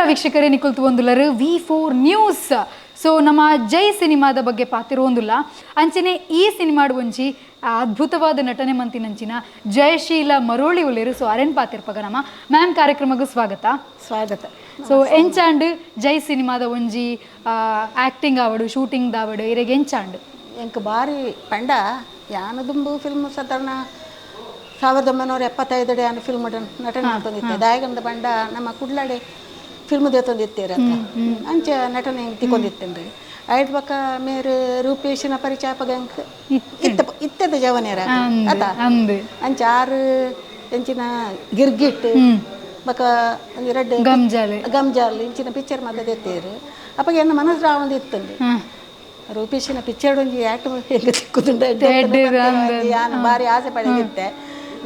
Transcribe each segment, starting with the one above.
ವೀಕ್ಷಕರೇ ನಿಕುಲ್ತು ಒಂದುಲರು V4 news. So ನಮ್ಮ ಜೈ ಸಿನಿಮಾದ ಬಗ್ಗೆ ಪಾತಿರೋಂದುಲ್ಲ ಅಂಚನೆ ಈ ಸಿನಿಮಾಡ್ ಒಂಜಿ ಅದ್ಭುತವಾದ ನಟನೆ ಮಂತಿನಂಚಿನ ಜಯಶೀಲ ಮರೋಳಿ ಉಲ್ಲೇರು. ಸೊ ಅರೆನ್ ಪಾತಿರ್ಪಗ ನಮ್ಮ ಮ್ಯಾಮ್ ಕಾರ್ಯಕ್ರಮಗೂ ಸ್ವಾಗತ. ಸೊ ಎಂಚಾಂಡ್ ಜೈ ಸಿನಿಮಾದ ಒಂಜಿ ಆಕ್ಟಿಂಗ್ ಆವಡು ಶೂಟಿಂಗ್ ದಾವಡು ಇರೆಗೆ ಎಂಚಾಂಡ್ ಎಂಕ್ ಬಾರಿ ಪಂಡ ಯಾನದುಂಬು ಫಿಲ್ಮ್ ಸಾಧಾರಣ 1975 ಆನ ಫಿಲ್ಮ್ ನಟನೆ ಮಾಡ್ತಂದಿತ್ತೆ ದಾಯಗಂದ ಪಂಡ ನಮ್ಮ ಕುಡ್ಲಾಡೆ ಫಿಲ್ಮ್ ದೇತಂದಿತ್ತೇರ ಅಂಚ ನಟನೆ ತಿಕ್ಕೊಂಡಿತ್ತೇನ್ರಿ ಐಟ್ ಬಕ್ಕ ಮೇರೆ ರೂಪೇಶನ ಪರಿಚಾಪಗ ಇತ್ತದ ಜವನೇರ ಆತ ಅಂಚ ಆರು ಎಂಚಿನ ಗಿರ್ಗಿಟ್ ಬಕ ಎರಡು ಗಮ್ಜಾಲ್ ಇಂಚಿನ ಪಿಕ್ಚರ್ ಮದ್ದದೆತ್ತೇರು ಅಪ್ಪಗೆ ಎನ್ನ ಮನಸ್ಸು ರಾವಂದು ಇತ್ತಂದು ರೂಪೇಶನ ಪಿಕ್ಚರ್ ಒಂಜಿ ಆಕ್ಟ್ ಹೆಂಗೆ ಸಿಕ್ಕುದುಂಡ ಯಾನು ಭಾರಿ ಆಸೆ ಪಡೆದಿತ್ತೆ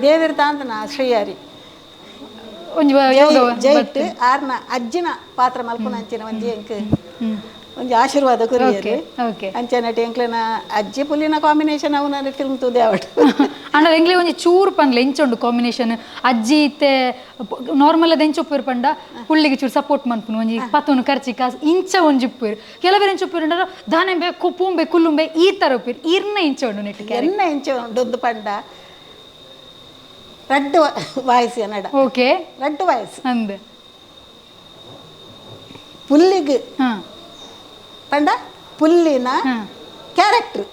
ದೇವರ ತಾಂತನ ಶ್ರೀಯಾರಿ ಜೈಟ್ ಆರ್ನ ಅಜ್ಜಿನ ಪಾತ್ರ ಮಲ್ಪುನ ಅಂಚಿನ ಒಂಜಿ ಎಂಕ್ ಒಂಜಿ ಆಶೀರ್ವಾದ ಕುರಿಯರು ಅಂಚೆ ನಟಿ ಎಂಕ್ಲೆನ ಅಜ್ಜಿ ಪುಲ್ಲಿನ ಕಾಂಬಿನೇಷನ್ ಅವನ ಫಿಲ್ಮ್ ತೂದೆ ಅವಡು ಅಣ್ಣ ಎಂಗ್ಲೆ ಒಂಜಿ ಚೂರು ಪಂಡ್ಲೆ ಎಂಚುಂಡು ಕಾಂಬಿನೇಷನ್ ಅಜ್ಜಿ ಇತ್ತೆ ನಾರ್ಮಲ್ ಅದ ಎಂಚೊಪ್ಪುರು ಪಂಡ ಪುಳ್ಳಿಗೆ ಚೂರು ಸಪೋರ್ಟ್ ಮನ್ಪುನು ಒಂಜಿ ಪತ್ತೊಂದು ಖರ್ಚಿ ಕಾಸು ಇಂಚ ಒಂಜಿ ಉಪ್ಪುರು ಕೆಲವರು ಎಂಚೊಪ್ಪುರು ಅಂಡಾರ ದಾನೆಂಬೆ ಕುಪ್ಪುಂಬೆ ಕುಲ್ಲುಂಬೆ ಈ ತರ ಉಪ್ಪಿರು ಇರ್ನ ಇಂಚೋಂಡು ನೆಟ್ಟಿಗೆ ಎನ್ನ ಇಂಚೊಂಡು ಪಂಡ ರೆಡ್ ವಾಯ್ಸ್ ಏನಡ ಓಕೆ ರೆಡ್ ವಾಯ್ಸ್ ಅಂದೆ ಪುಲ್ಲಿಗೆ ಪಂಡ ಪುಲ್ಲಿನ ಕ್ಯಾರೆಕ್ಟರ್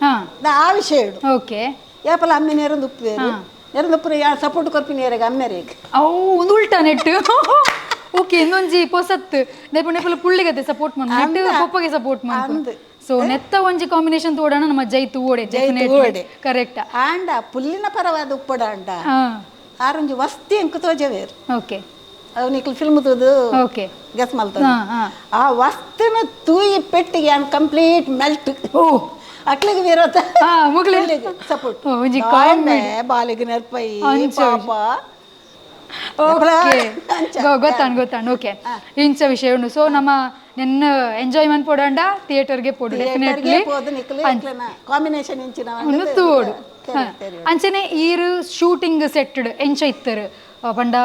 ಆ ವಿಷಯ ಓಕೆ ಯಾಪಲ ಅಮ್ಮೆ ನೆರಂದು ಉಪ್ಪೇರು ನೆರಂದು ಉಪ್ಪು ಯಾ ಸಪೋರ್ಟ್ ಕೊರ್ಪಿನ ಏರೆಗೆ ಅಮ್ಮೆರಿಗೆ ಅವು ಒಂದು ಉಲ್ಟಾ ನೆಟ್ಟು ಓಕೆ ಇನ್ನೊಂಜಿ ಪೊಸತ್ ನೆಪ ನೆಪಲ ಪುಳ್ಳಿಗತ್ತೆ ಸಪೋರ್ಟ್ ಮಾಡ್ದು ಪಪ್ಪಗೆ ಸಪೋರ್ಟ್ ಮಾಡ್ದು ಸೊ ನೆತ್ತ ಒಂಜಿ ಕಾಂಬಿನೇಷನ್ ತೋಡಣ ನಮ್ಮ ಜೈತು ಓಡೆ ಕರೆಕ್ಟ್ ಆಂಡ ಪುಲ್ಲಿನ ಪರವಾದ ಉಪ್ಪಡ ಅಂಡ ಆರೊಂಜಿ ವಸ್ತಿ ಎಂಕು ತೋಜವೇರು ಓಕೆ ಅವನಿಗೆ ಫಿಲ್ಮ್ ತೂದು ಓಕೆ ಗೆಸ್ ಮಲ್ತದ ಆ ವಸ್ತುನ ತೂಯಿ ಪೆಟ್ಟಿಗೆ ಆನ್ ಕಂಪ್ಲೀಟ್ ಮೆಲ್ಟ್ ಓ ಅಕ್ಲಿಗೆ ವಿರೋಧ ಮುಗ್ಲಿಗೆ ಸಪೋರ್ಟ್ ಒಂಜಿ ಬಾಲಿಗೆ ನೆರ್ಪೈ ಪಾಪ ಗೊತ್ತಾಂಡ್ ಓಕೆ ಇಂಚ ವಿಷಯ ಉಂಡು. ಸೊ ನಮ್ಮ ನೆನ್ನ ಎಂಜಾಯ್ಮೆಂಟ್ ಪೋಡಂಡ ಥಿಯೇಟರ್ಗೆ ಪೋಡು ಡೆಫಿನೆಟ್ಲಿ ಕಾಂಬಿನೇಷನ್ ಇಂಚಿನ ತೂಡು ಅಂಚನೆ ಈರು ಶೂಟಿಂಗ್ ಸೆಟ್ ಎಂಚ ಇತ್ತರು ಪಂಡ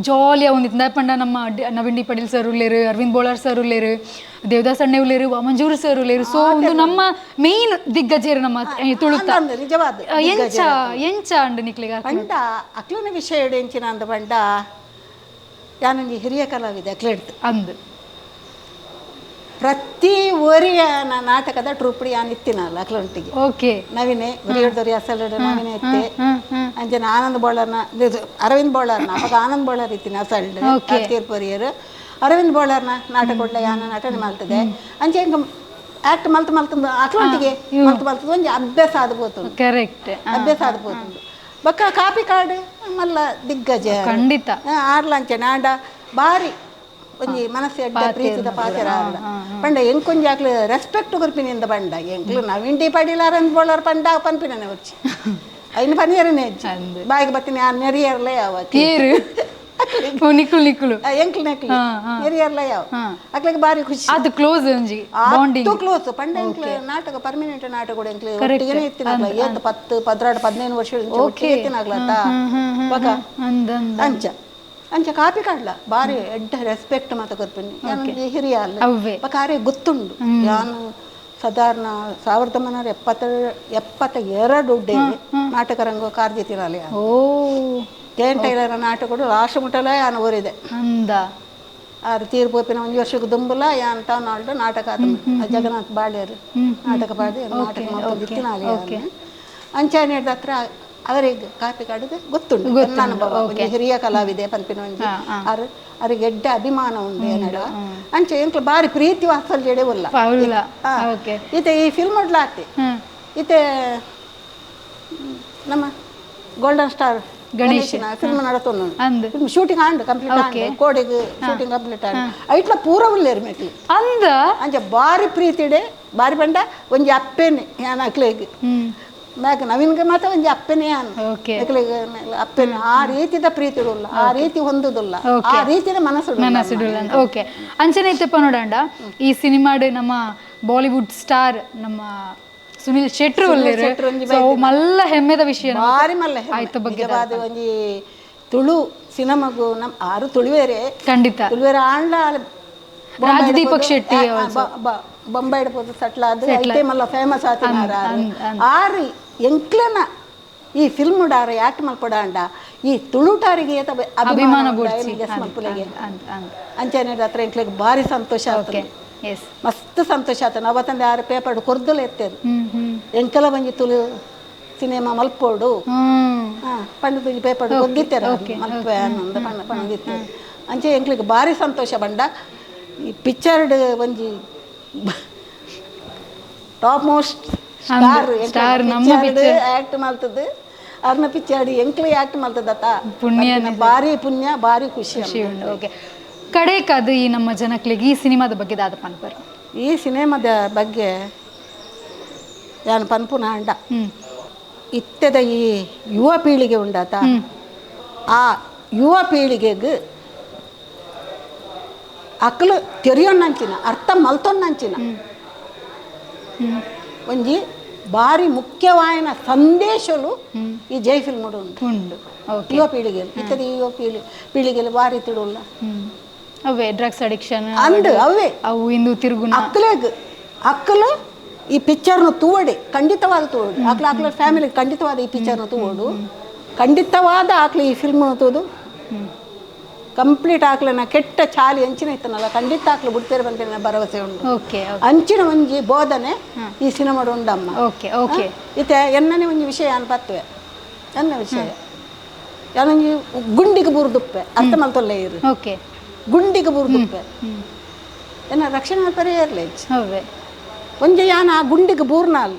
ಜಾಲಿಯ ಒಂದಿತ್ತ ಪಂಡ ನಮ್ಮ ನವೀನ್ ಡಿ ಪಟೇಲ್ ಸರ್ ಉಲ್ಲೇರು ಅರವಿಂದ್ ಬೋಳಾರ್ ಸರ್ ಉಲ್ಲೇರು ದೇವದಾಸ್ ಅಣ್ಣೆ ಉಲ್ಲೇರು ಮಂಜೂರು ಸರ್ ಉಲ್ಲೇರು. ಸೊ ಒಂದು ನಮ್ಮ ಮೇನ್ ದಿಗ್ಗಜರು ನಮ್ಮ ತುಳುತ ಎಂಚ ಎಂಚ ಅಂಡ್ ನಿಕ್ಲಿಗ ಪಂಡ ಅಕ್ಲನ ವಿಷಯ ಎಂಚಿನ ಅಂದ ಪಂಡ ಯಾನೊಂಜಿ ಹಿರಿಯ ಕಲಾವಿದ ಅಕ್ಲೆಡ್ತು ಅಂದ್ ಪ್ರತಿ ಒರಿಯ ನಾಟಕದ ಟ್ರೂಪ್ಡಿ ಯಾನ್ ಇತ್ತಿನಲ್ಲ ಅಕ್ಲೊಟ್ಟಿಗೆ ಓಕೆ ನವೀನೆ ಒರಿಯಡ್ದೊರಿ ಅಸಲಡು ನವೀನೆ ಇತ್ತೆ ಅಂಜನ ಆನಂದ್ ಬೋಳರ್ನ ಅರವಿಂದ್ ಬೋಳರ್ನ ಅವಾಗ ಆನಂದ್ ಬೋಳರ್ ಇತ್ತಿನ ಅಸಲ್ಡ್ ತೀರ್ಪೊರಿಯರು ಅರವಿಂದ್ ಬೋಳರ್ನ ನಾಟಕ ಕೊಡ್ಲ ಯಾನ ನಟನೆ ಮಾಡ್ತದೆ ಅಂಚೆ ಹೆಂಗ ಆಕ್ಟ್ ಮಲ್ತು ಅಕ್ಲೊಟ್ಟಿಗೆ ಮಲ್ತು ಒಂಜಿ ಅಭ್ಯಾಸ ಆದ್ಬೋತು ಕರೆಕ್ಟ್ ಅಭ್ಯಾಸ ಆದ್ಬೋತು ಬಕ್ಕ ಕಾಪಿ ಕಾರ್ಡ್ ಮಲ್ಲ ದಿಗ್ಗಜ ಖಂಡಿತ ಆರ್ಲಂಚೆ ನಾಡ ಬಾರಿ ಒಂಜಿ ಮನಸ್ಸು ಎಡ್ಡ ಪ್ರೀತಿದ ಪಾತ್ರ ಆರ್ಲ ಪಂಡ ಎಂಕೊಂಜಿ ಆಕ್ಲು ರೆಸ್ಪೆಕ್ಟ್ ಕೊರ್ಪಿನಿಂದ ಪಂಡ ಎಂಕ್ಲು ನವೀನ್ ಡಿ ಪಡೀಲ್ ಅರವಿಂದ್ ಬೋಳರ್ ಪಂಡ ಪನ್ಪಿನೇ ಹೊರ್ಚಿ ಐನು ಪನಿಯರನೇ ಬಾಯಿಗೆ ಬರ್ತೀನಿ ಆ ನೆರಿಯರ್ಲೆ ಯಾವ ನಿಕ್ಕುಲು ನಿಕ್ಕುಲು ಎಂಕ್ಲು ನೆಕ್ಲು ನೆರಿಯರ್ಲೆ ಯಾವ ಅಕ್ಲಿಗೆ ಬಾರಿ ಖುಷಿ ಅದು ಕ್ಲೋಸ್ ಒಂಜಿ ಕ್ಲೋಸ್ ಪಂಡ ಎಂಕ್ಲು ನಾಟಕ ಪರ್ಮನೆಂಟ್ ನಾಟಕ ಕೂಡ ಎಂಕ್ಲು ಒಟ್ಟಿಗೆನೇ ಇತ್ತಿನಾಗ್ಲ ಏತ್ 10 16 15 ವರ್ಷ ಒಟ್ಟಿಗೆ ಇತ್ತಿನಾಗ್ಲತ್ತ ಬಕ ಅಂಚ ಅಂಚ ಕಾಪಿ ಕಾಡ್ಲ ಬಾರಿ ಎಡ್ಡ ರೆಸ್ಪೆಕ್ಟ್ ಮಾತ ಕೊರ್ಪಿನಿ ಯಾನು ಹಿರಿಯ ಅಲ್ಲ ಕಾರೇ ಗೊತ್ತುಂಡು ಯಾನು ಸಾಧಾರಣ 1972 ನಾಟಕ ರಂಗ ಕಾರ್ಯತಿರಲ್ಲ ಜಯನ್ ಟೈಲರ್ ನಾಟಕಗಳು ಲಾಸ್ಟ್ ಮುಟ್ಟಲ ಯಾನು ಓರಿದೆ ಆರು ತೀರ್ ಪೋಪಿನ ಒಂದು ವರ್ಷಕ್ಕೆ ದುಂಬುಲ ಯಾನ್ ತಾವ್ ನಾಳ್ದು ನಾಟಕ ಜಗನ್ನಾಥ್ ಬಾಳ್ಯರು ನಾಟಕ ಪಾಡಿ ನಾಟಕ ಮಾಡ್ತಿನ ಅಂಚಾನ ಹಿಡ್ದ ಹತ್ರ ಅವರಿಗೆ ಕಾಪಿ ಕಾಡುದು ಗೊತ್ತುಂಟು ಅನುಭವ ಹಿರಿಯ ಕಲಾವಿದೆ ಪನ್ಪಿನ ಒಂಜಿ ಅವ್ರಿಗೆ ಎಡ್ಡ ಅಭಿಮಾನ ಉಂಡು ಏನಡ ಅಂಚೆ ಎಂಕ್ಲು ಬಾರಿ ಪ್ರೀತಿ ವಾತ್ಸಲ್ಯಡೆ ಉಲ್ಲ ಈತೆ ಈ ಫಿಲ್ಮ್ ಉಡ್ಲಾತಿ ಈತೆ ನಮ್ಮ ಗೋಲ್ಡನ್ ಸ್ಟಾರ್ ಗಣೇಶನ ಫಿಲ್ಮ್ ನಡತೊಂದು ಶೂಟಿಂಗ್ ಆಂಡ್ ಕಂಪ್ಲೀಟ್ ಆಂಡ್ ಕೋಡಿಗೆ ಶೂಟಿಂಗ್ ಕಂಪ್ಲೀಟ್ ಆಂಡ್ ಐಟ್ಲ ಪೂರ ಉಲ್ಲೇರು ಮೆಟ್ಲಿ ಅಂದ ಅಂಚೆ ಬಾರಿ ಪ್ರೀತಿಡೆ ಬಾರಿ ಪಂಡ ಒಂಜಿ ಅಪ್ಪೇನೆ ಯಾನ್ ಅಕ್ಲೆಗ್ ಮ್ಯಾಗ ನವೀನ್ಗೆ ಮಾತ್ರ ಒಂಜಿ ಅಪ್ಪನೇ ಅಪ್ಪನೇ ಆ ರೀತಿದ ಪ್ರೀತಿ ಇಡುಲ್ಲ ಆ ರೀತಿ ಹೊಂದುದಿಲ್ಲ ಆ ರೀತಿಯ ಮನಸ್ಸಿಡುಲ್ಲ ಓಕೆ ಅಂಚನೆ ಇತ್ತಪ್ಪ ನೋಡಂಡ ಈ ಸಿನಿಮಾಡ್ ನಮ್ಮ ಬಾಲಿವುಡ್ ಸ್ಟಾರ್ ನಮ್ಮ ಸುನಿಲ್ ಶೆಟ್ರು ಮಲ್ಲ ಹೆಮ್ಮೆದ ವಿಷಯ ಬಾರಿ ಮಲ್ಲ ಆಯ್ತು ಬಗ್ಗೆ ಒಂಜಿ ತುಳು ಸಿನಿಮಾಗು ನಮ್ಮ ಆರು ತುಳುವೇರೆ ಖಂಡಿತ ತುಳುವೇರೆ ಆಂಡ ರಾಜದೀಪಕ್ ಶೆಟ್ಟಿ ಬೊಂಬೈಡ್ ಪೋದು ಸಟ್ಲ ಅದು ಐತೆ ಮಲ್ಲ ಫೇಮಸ್ ಆತಿನಾರ ಆರು ಎಂಕ್ಲನ ಈ ಫಿಲ್ಮ್ ಉಡಾರ ಯಾಕ್ಟ್ ಮಲ್ಪಡ ಅಂಡ ಈ ತುಳುಟಾರಿಗೆ ಅಭಿಮಾನ ಗೆಸ್ ಮಲ್ಪುಲೆಗೆ ಅಂಚನೆ ಹತ್ರ ಎಂಕ್ಲಿಗೆ ಭಾರಿ ಸಂತೋಷ ಆಗ್ತದೆ ಮಸ್ತ್ ಸಂತೋಷ ಆಗ್ತದೆ ಅವತ್ತಂದೆ ಆರು ಪೇಪರ್ ಕೊರ್ದಲು ಎತ್ತೇದು ಎಂಕಲ ಬಂಜಿ ತುಳು ಸಿನಿಮಾ ಮಲ್ಪೋಡು ಪಂಡ ಪೇಪರ್ ಕೊದ್ದಿತ್ತೇರ ಮಲ್ಪೆ ಅನ್ನೊಂದು ಪಣದಿತ್ತೇರು ಅಂಚೆ ಎಂಕ್ಲಿಗೆ ಭಾರಿ ಸಂತೋಷ ಬಂಡ ಈ ಪಿಕ್ಚರ್ಡ್ ಒಂಜಿ ಟಾಪ್ ಮೋಸ್ಟ್ ಸ್ಟಾರ್ ಆಕ್ಟ್ ಮಾಡ್ತದೆ ಅವ್ರನ್ನ ಪಿಕ್ಚರ್ ಎಂಕ್ಲಿ ಆಕ್ಟ್ ಮಾಡ್ತದತ್ತ ಪುಣ್ಯ ಭಾರಿ ಪುಣ್ಯ ಭಾರಿ ಖುಷಿ ಓಕೆ ಕಡೆಕದು ಈ ನಮ್ಮ ಜನಕ್ಲಿಗೆ ಈ ಸಿನಿಮಾದ ಬಗ್ಗೆ ದಾದ ಪನ್ಪರ್ ಈ ಸಿನಿಮಾದ ಬಗ್ಗೆ ನಾನು ಪನ್ಪುನ ಅಂಡ ಇತ್ತದ ಈ ಯುವ ಪೀಳಿಗೆ ಉಂಡಾತ ಆ ಯುವ ಪೀಳಿಗೆಗೆ ಅಕ್ಲು ತೆರಿಯೋಣ್ಣಂಚಿನ ಅರ್ಥ ಮಲ್ತೊಣ್ಣಂಚಿನ ಒಂಜಿ ಭಾರಿ ಮುಖ್ಯವಾಯಿನ ಸಂದೇಶಲು ಈ ಜೈ ಫಿಲ್ಮ್ ಉಂಡು ಯುವ ಪೀಳಿಗೆ ಇತ್ತದ ಯುವ ಪೀಳಿಗೆಲು ಭಾರಿ ತಿಳುಲ್ಲ ಅವೇ ಡ್ರಗ್ಸ್ ಅಡಿಕ್ಷನ್ ಅಂಡ್ ಅವೇ ಅವು ಇಂದು ತಿರುಗು ಅಕ್ಕಲು ಈ ಪಿಕ್ಚರ್ನು ತೂವಡೆ ಖಂಡಿತವಾದ ತೂವಡು ಆಕ್ಲ ಫ್ಯಾಮಿಲಿ ಖಂಡಿತವಾದ ಈ ಪಿಕ್ಚರ್ನು ತೂವಡು ಖಂಡಿತವಾದ ಆಕ್ಲಿ ಈ ಫಿಲ್ಮ್ ತೂದು ಕಂಪ್ಲೀಟ್ ಆಕ್ಲನ ಕೆಟ್ಟ ಚಾಲಿ ಅಂಚಿನ ಇತ್ತನಲ್ಲ ಖಂಡಿತ ಆಕ್ಲು ಬಿಡ್ತೇವೆ ಬಂತೇನೆ ಭರವಸೆ ಉಂಟು ಅಂಚಿನ ಒಂಜಿ ಬೋಧನೆ ಈ ಸಿನಿಮಾಡು ಉಂಡಮ್ಮ ಇತ್ತೆ ಎನ್ನನೆ ಒಂಜಿ ವಿಷಯ ಅನ್ಪತ್ವೆ ಎನ್ನ ವಿಷಯ ಯಾನೊಂಜಿ ಗುಂಡಿಗೆ ಬುರ್ದುಪ್ಪೆ ಅರ್ಥ ಮಲ್ತೊಲ್ಲೆ ಇರು ಗುಂಡಿಗೆ ಬುರ್ದುಪ್ಪೆ ಎನ್ನ ರಕ್ಷಣೆ ಮಾಡ್ತಾರೆ ಏರ್ಲೇಜ್ ಒಂಜ ಯಾನ ಆ ಗುಂಡಿಗೆ ಬೂರ್ನಾಲ್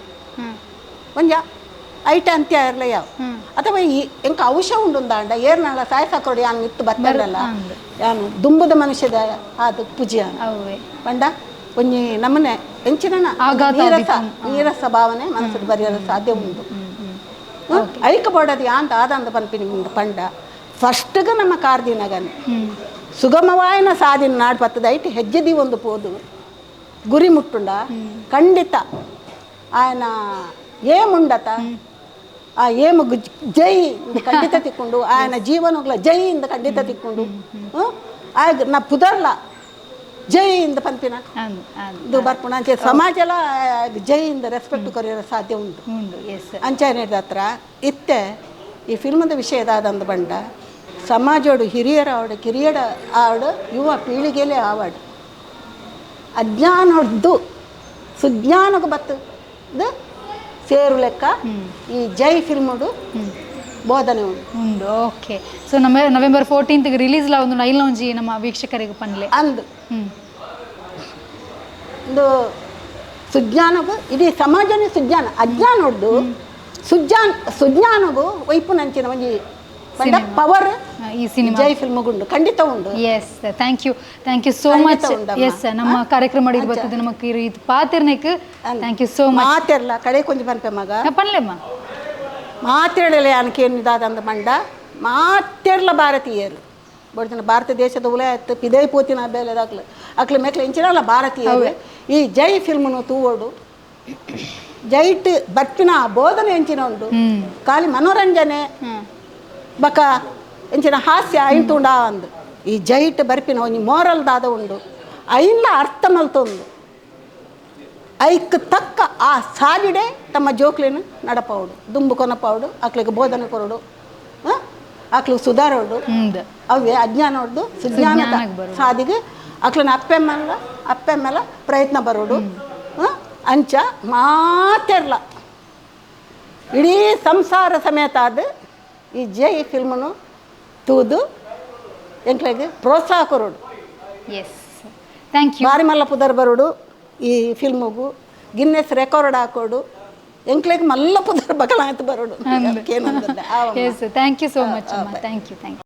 ಒಂಜ ಐಟ ಅಂತ್ಯ ಇರಲ್ಲ ಯಾವ ಅಥವಾ ಈ ಎಂಕ ಔಷಧ ಉಂಡುಂದಾಂಡ ಏರ್ನಾಳ ಸಾಯಸಾಕೊಡಿ ಯಾನು ಮಿತ್ತು ಬತ್ತಲ್ಲ ಯಾನು ದುಂಬದ ಮನುಷ್ಯದ ಅದು ಪೂಜೆ ಬಂಡ ಒಂಜಿ ನಮ್ಮನೆ ಎಂಚಿನ ನೀರಸ ಭಾವನೆ ಮನಸ್ಸು ಬರೆಯಲು ಸಾಧ್ಯ ಉಂಟು ಐಕಬೋಡದು ಯಾಂತ ಆದಂತ ಪನ್ಪಿನಿ ಉಂಡು ಪಂಡ ಫಸ್ಟ್ಗೆ ನಮ್ಮ ಕಾರ್ದಿನಗನೆ ಸುಗಮವಾಯಿನ ಸಾದಿನ ನಾಡು ಪತ್ತದ ಐಟಿ ಹೆಜ್ಜೆದಿ ಒಂದು ಪೋದು ಗುರಿ ಮುಟ್ಟುಂಡ ಖಂಡಿತ ఆయన ఏముండత ఆ ఏముగు జై ఖండిత తిక్కుండు ఆయన జీవనుల జై ఇంದ ಖಂಡಿತ ತಿಕ್ಕೊಂಡು నా పుదర్ల ಜೈ ಇಂದ ಪಂಪಿನ ಇದು ಬರ್ಪುಣ ಅಂಚೆ ಸಮಾಜಲ ಜೈ ಇಂದ ರೆಸ್ಪೆಕ್ಟ್ ಕೊರಿಯೋ ಸಾಧ್ಯ ಉಂಟು ಅಂಚೆನೇದ ಹತ್ರ ಇತ್ತೆ ಈ ಫಿಲ್ಮದ ವಿಷಯದಾದಂದು ಬಂಡ ಸಮಾಜೋಡು ಹಿರಿಯರ ಆವಡು ಕಿರಿಯರ ಆವಡು ಯುವ ಪೀಳಿಗೆಲೇ ಆವಡು ಅಜ್ಞಾನದ್ದು ಸುಜ್ಞಾನಕ್ಕೆ ಬತ್ತದು ಸೇರು ಲೆಕ್ಕ ಈ ಜೈ ಫಿಲ್ಮುಡು ಬೋಧನೆ ಉಂಡು okay so November 14th release ಲ ಒಂದು ನೈಲ್ ಒಂಜಿ ನಮ್ಮ ವೀಕ್ಷಕರಿಗೆ ಪನ್ಲೆ ಅಂದು ಒಂದು ಸುಜ್ಞಾನಗೂ ಇಡೀ ಸಮಾಜನೇ ಸುಜ್ಞಾನ ಅಜ್ಞಾನದ್ದು ಸುಜ್ಞಾನಗೂ ವೈಪು ನಂಚಿನ ಒಂಜಿ ಪವರ್ ಈ ಸಿನಿಮಾ ಜೈ ಫಿಲ್ಮ್ ಉಂಡು ಖಂಡಿತ ಉಂಡು yes thank you so much yes ನಮ್ಮ ಕಾರ್ಯಕ್ರಮ ಇವತ್ತು ನಮಗೆ ಇದು ಪಾತಿರ್ನೆಕ್ ಥ್ಯಾಂಕ್ ಯು ಸೋ ಮಚ್ ಮಾತೆರ್ಲ ಕಡೆ ಕೊಂಚ ಪನ್ಪೆ ಮಗ ಪನ್ಲೆಮ್ಮ ಮಾತೆರಳೆ ಅನ್ಕೇನಿದಾದಂದ ಮಂಡ ಮಾತೆರ್ಲ ಭಾರತೀಯರು ಬಡ್ತಿನ ಭಾರತ ದೇಶದ ಉಲಾಯತ್ತು ಪಿದೈ ಪೋತಿನ ಬೇಲೆದಾಗ್ಲು ಅಕ್ಲ ಮೇಕ್ಲ ಎಂಚಿನಲ್ಲ ಭಾರತೀಯರು ಈ ಜೈ ಫಿಲ್ಮ್ನು ತೂವೋಡು ಜೈಟ್ ಬರ್ಪಿನ ಬೋಧನೆ ಎಂಚಿನ ಉಂಡು ಖಾಲಿ ಮನೋರಂಜನೆ ಬಕ ಎಂಚಿನ ಹಾಸ್ಯ ಐತುಂಡ ಅಂದು ಈ ಜೈಟ್ ಬರ್ಪಿನ ಒಂಜಿ ಮೋರಲ್ ದಾದ ಉಂಡು ಐನ್ಲ ಅರ್ಥ ಮಲ್ತೊಂದು ಐಕ್ ತಕ್ಕ ಆ ಸಾಲಿಡೆ ತಮ್ಮ ಜೋಕ್ಲಿನ ನಡಪವುಡು ದುಂಬು ಕೊನಪವುಡು ಆಕ್ಲಿಗೆ ಬೋಧನೆ ಕೊರಡು ಆಕ್ಲಿಗೆ ಸುಧಾರೋಡು ಅವೇ ಅಜ್ಞಾನ ಹೊಡ್ದು ಸುಜ್ಞಾನದ ಸಾದಿಗೆ ಆಕ್ಲನ ಅಪ್ಪೆಮ್ಮೆಲ್ಲ ಪ್ರಯತ್ನ ಬರೋಡು ಅಂಚ ಮಾತೆರ್ಲ ಇಡೀ ಸಂಸಾರ ಸಮೇತ ಅದು ಈ ಜೈ ಫಿಲ್ಮನು ತೂದು ಎಂಕ್ಲೆಗೆ ಪ್ರೋತ್ಸಾಹ ಕೊರೋಡು ಎಸ್ ಥ್ಯಾಂಕ್ ಯು ಬಾರಿ ಮಲ್ಲ ಪುದರ್ ಬರೋಡು ಈ ಫಿಲ್ಮಿಗೂ ಗಿನ್ನೆಸ್ ರೆಕಾರ್ಡ್ ಹಾಕೋಡು ಎಂಕ್ಲೆಗೆ ಮಲ್ಲ ಪುದರ್ ಬಕಲಾಯ್ತು ಬರೋಡು yes thank you so much thank you